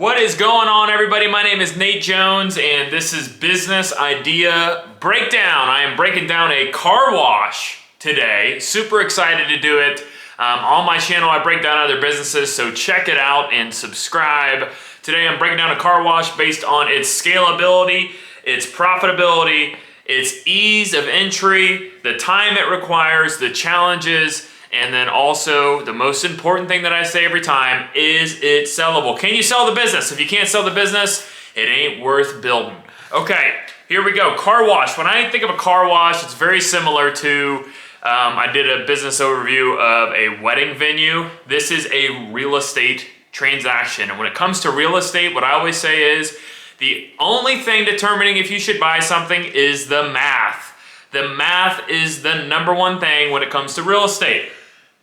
What is going on, everybody? My name is Nate Jones, and this is Business Idea Breakdown. I am breaking down a car wash today. Super excited to do it. On my channel, I break down other businesses, so check it out and subscribe. Today, I'm breaking down a car wash based on its scalability, its profitability, its ease of entry, the time it requires, the challenges, and then also the most important thing that I say every time, is it sellable? Can you sell the business? If you can't sell the business, it ain't worth building. Okay, here we go. Car wash. When I think of a car wash, it's very similar to, I did a business overview of a wedding venue. This is a real estate transaction. And when it comes to real estate, what I always say is, the only thing determining if you should buy something is the math. The math is the number one thing when it comes to real estate.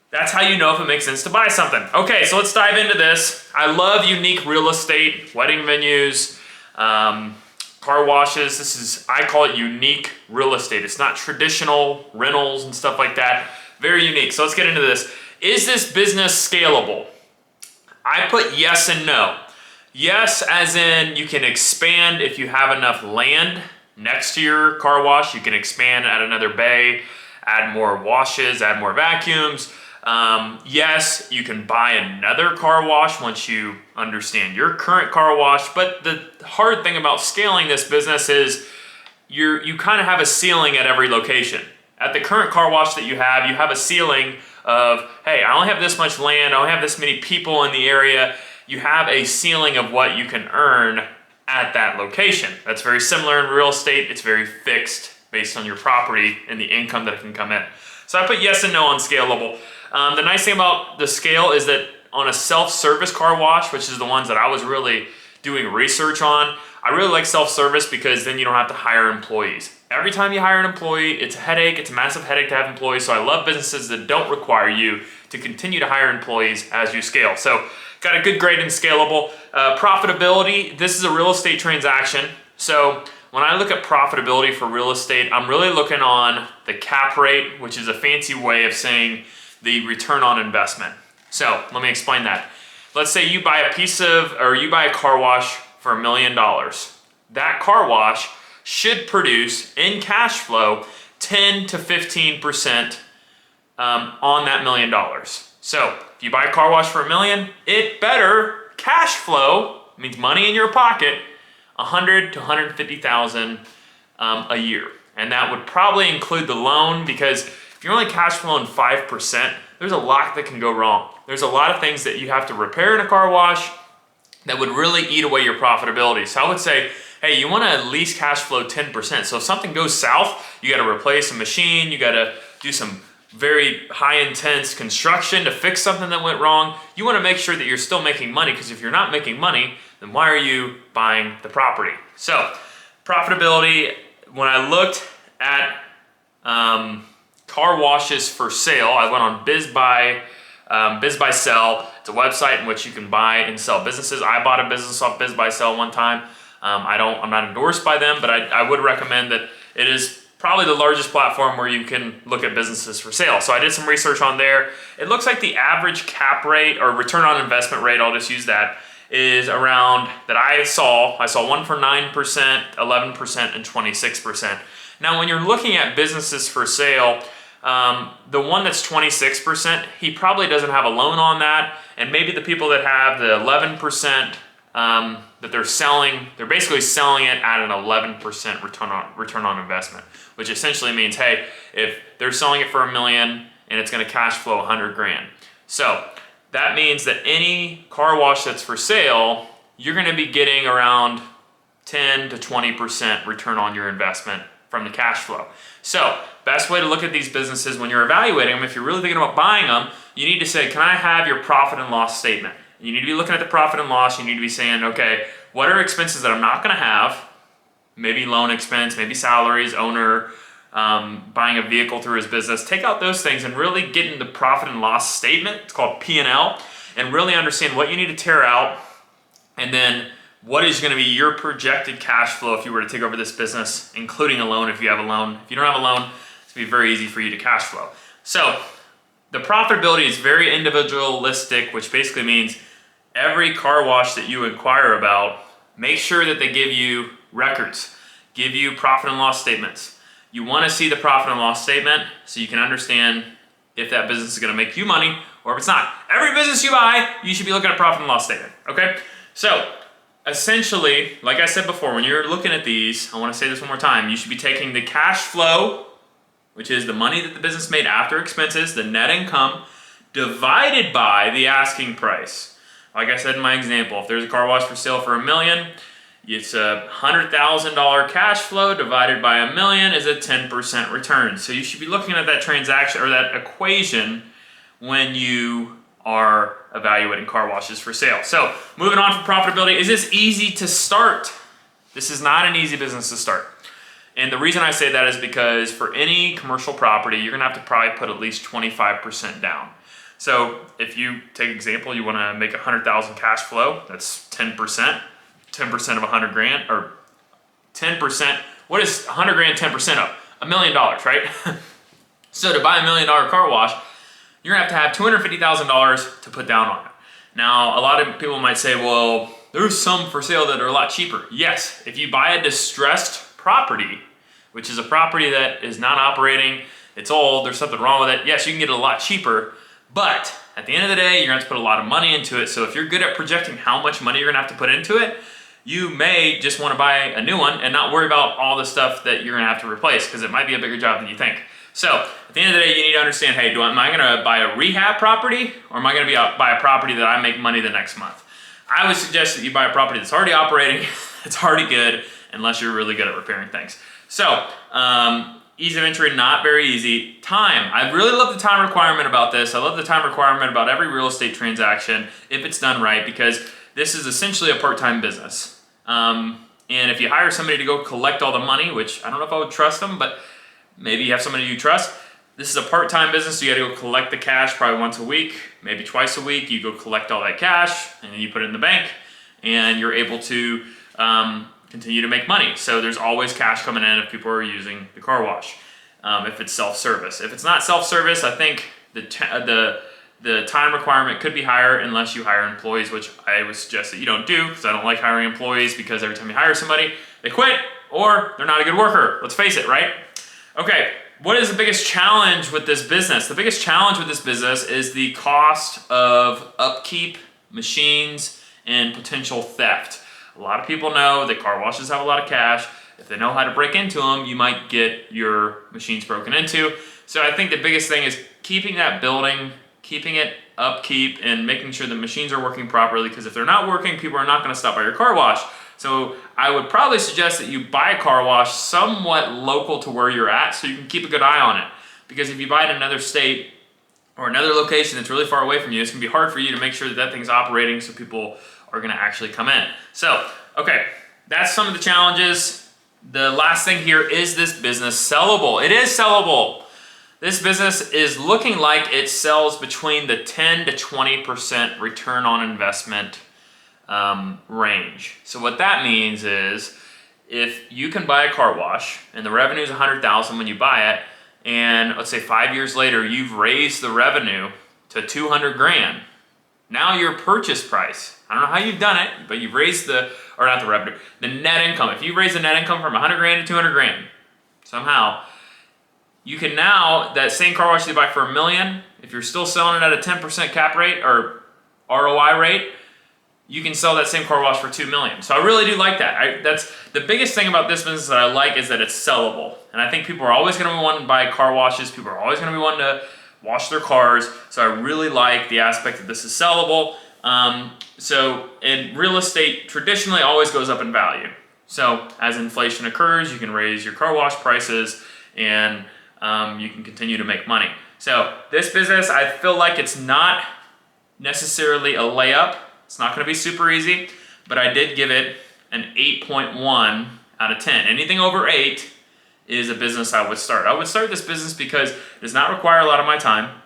That's how you know if it makes sense to buy something. Okay, so let's dive into this. I love unique real estate, wedding venues, car washes. I call it unique real estate. It's not traditional rentals and stuff like that. Very unique. So let's get into this. Is this business scalable? I put yes and no. Yes, as in you can expand if you have enough land next to your car wash. You can expand, add another bay, add more washes, add more vacuums. Yes, you can buy another car wash once you understand your current car wash, but the hard thing about scaling this business is you kind of have a ceiling at every location. At the current car wash that you have a ceiling of, hey, I only have this much land, I only have this many people in the area. You have a ceiling of what you can earn at that location. That's very similar in real estate. It's very fixed based on your property and the income that it can come in. So I put yes and no on scalable. The nice thing about the scale is that on a self-service car wash, which is the ones that I was really doing research on, I really like self-service because then you don't have to hire employees. Every time you hire an employee, it's a headache. It's a massive headache to have employees. So I love businesses that don't require you to continue to hire employees as you scale. So got a good grade in scalable. Profitability, this is a real estate transaction. So when I look at profitability for real estate, I'm really looking on the cap rate, which is a fancy way of saying the return on investment. So let me explain that. Let's say you buy a car wash for $1 million. That car wash should produce in cash flow 10 to 15% on that $1 million. So if you buy a car wash for $1 million, it better cash flow, means money in your pocket, 100 to 150,000 a year. And that would probably include the loan, because if you're only cash flowing 5%, there's a lot that can go wrong. There's a lot of things that you have to repair in a car wash that would really eat away your profitability. So I would say, hey, you want to at least cash flow 10%. So if something goes south, you got to replace a machine, you got to do some very high intense construction to fix something that went wrong. You want to make sure that you're still making money, because if you're not making money, then why are you buying the property? So profitability, when I looked at car washes for sale, I went on Biz Buy Sell. It's a website in which you can buy and sell businesses. I bought a business off Biz Buy Sell one time. I'm not endorsed by them, but I would recommend that. It is probably the largest platform where you can look at businesses for sale. So I did some research on there. It looks like the average cap rate or return on investment rate, I'll just use that, is around, that I saw one for 9%, 11%, and 26%. Now, when you're looking at businesses for sale, the one that's 26%, he probably doesn't have a loan on that, and maybe the people that have the 11% that they're selling, they're basically selling it at an 11% return on investment, which essentially means, hey, if they're selling it for $1 million and it's going to cash flow 100 grand. So that means that any car wash that's for sale, you're going to be getting around 10 to 20% return on your investment from the cash flow. So best way to look at these businesses when you're evaluating them, if you're really thinking about buying them, you need to say, can I have your profit and loss statement? You need to be looking at the profit and loss. You need to be saying, okay, what are expenses that I'm not going to have? Maybe loan expense, maybe salaries, owner, buying a vehicle through his business. Take out those things and really get into the profit and loss statement. It's called P&L, and really understand what you need to tear out, and then what is going to be your projected cash flow if you were to take over this business, including a loan if you have a loan. If you don't have a loan, it's going to be very easy for you to cash flow. So the profitability is very individualistic, which basically means every car wash that you inquire about, make sure that they give you records, give you profit and loss statements. You want to see the profit and loss statement so you can understand if that business is going to make you money or if it's not. Every business you buy, you should be looking at profit and loss statement, okay? So essentially, like I said before, when you're looking at these, I want to say this one more time, you should be taking the cash flow, which is the money that the business made after expenses, the net income, divided by the asking price. Like I said in my example, if there's a car wash for sale for $1 million, it's a $100,000 cash flow divided by $1 million is a 10% return. So you should be looking at that transaction or that equation when you are evaluating car washes for sale. So moving on for profitability, is this easy to start? This is not an easy business to start. And the reason I say that is because for any commercial property, you're gonna have to probably put at least 25% down. So if you take example, you wanna make 100,000 cash flow, that's 10%. 10% of 100 grand, or 10%, what is 100 grand 10% of? $1 million, right? So to buy $1 million car wash, you're gonna have $250,000 to put down on it. Now, a lot of people might say, well, there's some for sale that are a lot cheaper. Yes, if you buy a distressed property, which is a property that is not operating, it's old, there's something wrong with it, yes, you can get it a lot cheaper, but at the end of the day, you're gonna have to put a lot of money into it. So if you're good at projecting how much money you're gonna have to put into it, you may just want to buy a new one and not worry about all the stuff that you're gonna have to replace because it might be a bigger job than you think. So at the end of the day, you need to understand, hey, am I gonna buy a rehab property or am I gonna buy a property that I make money the next month? I would suggest that you buy a property that's already operating, it's already good, unless you're really good at repairing things. So ease of entry, not very easy. Time, I really love the time requirement about this. I love the time requirement about every real estate transaction if it's done right, because this is essentially a part-time business. And if you hire somebody to go collect all the money, which I don't know if I would trust them, but maybe you have somebody you trust. This is a part-time business, so you gotta go collect the cash probably once a week, maybe twice a week. You go collect all that cash and then you put it in the bank and you're able to continue to make money. So there's always cash coming in if people are using the car wash, if it's self-service. If it's not self-service, I think the time requirement could be higher unless you hire employees, which I would suggest that you don't do, because I don't like hiring employees, because every time you hire somebody, they quit or they're not a good worker. Let's face it, right? Okay, what is the biggest challenge with this business? The biggest challenge with this business is the cost of upkeep, machines, and potential theft. A lot of people know that car washes have a lot of cash. If they know how to break into them, you might get your machines broken into. So I think the biggest thing is keeping that building, keeping it upkeep, and making sure the machines are working properly, because if they're not working, people are not gonna stop by your car wash. So I would probably suggest that you buy a car wash somewhat local to where you're at so you can keep a good eye on it. Because if you buy it in another state or another location that's really far away from you, it's gonna be hard for you to make sure that that thing's operating so people are gonna actually come in. So, okay, that's some of the challenges. The last thing here, is this business sellable? It is sellable. This business is looking like it sells between the 10 to 20% return on investment range. So what that means is, if you can buy a car wash and the revenue is $100,000 when you buy it, and let's say 5 years later you've raised the revenue to 200 grand, now your purchase price, I don't know how you've done it, but you've raised the net income. If you raise the net income from 100 grand to 200 grand somehow, you can now, that same car wash you buy for $1 million, if you're still selling it at a 10% cap rate or ROI rate, you can sell that same car wash for $2 million. So I really do like that. That's the biggest thing about this business that I like, is that it's sellable. And I think people are always gonna be wanting to buy car washes. People are always gonna be wanting to wash their cars. So I really like the aspect that this is sellable. So in real estate, traditionally always goes up in value. So as inflation occurs, you can raise your car wash prices and you can continue to make money. So this business, I feel like it's not necessarily a layup. It's not gonna be super easy, but I did give it an 8.1 out of 10. Anything over 8 is a business I would start. I would start this business because it does not require a lot of my time.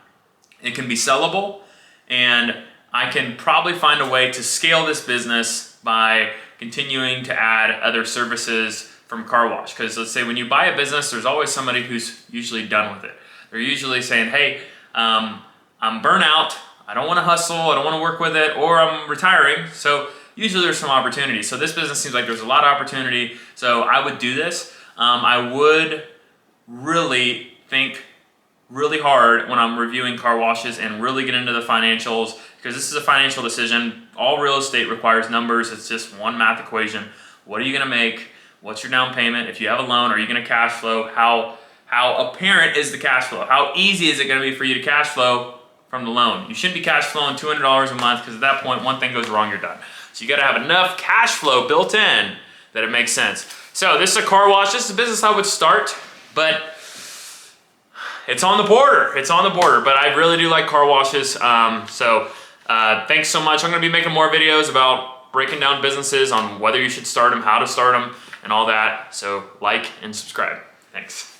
It can be sellable, and I can probably find a way to scale this business by continuing to add other services from car wash. Because let's say when you buy a business, there's always somebody who's usually done with it. They're usually saying, hey, I'm burnt out, I don't want to hustle, I don't want to work with it, or I'm retiring. So usually there's some opportunity. So this business seems like there's a lot of opportunity. So I would do this. I would really think really hard when I'm reviewing car washes and really get into the financials, because this is a financial decision. All real estate requires numbers. It's just one math equation. What are you going to make? What's your down payment? If you have a loan, are you going to cash flow? How apparent is the cash flow? How easy is it going to be for you to cash flow from the loan? You shouldn't be cash flowing $200 a month, because at that point, one thing goes wrong, you're done. So you got to have enough cash flow built in that it makes sense. So this is a car wash. This is a business I would start, but it's on the border. It's on the border, but I really do like car washes. Thanks so much. I'm going to be making more videos about breaking down businesses, on whether you should start them, how to start them, and all that. So like and subscribe. Thanks.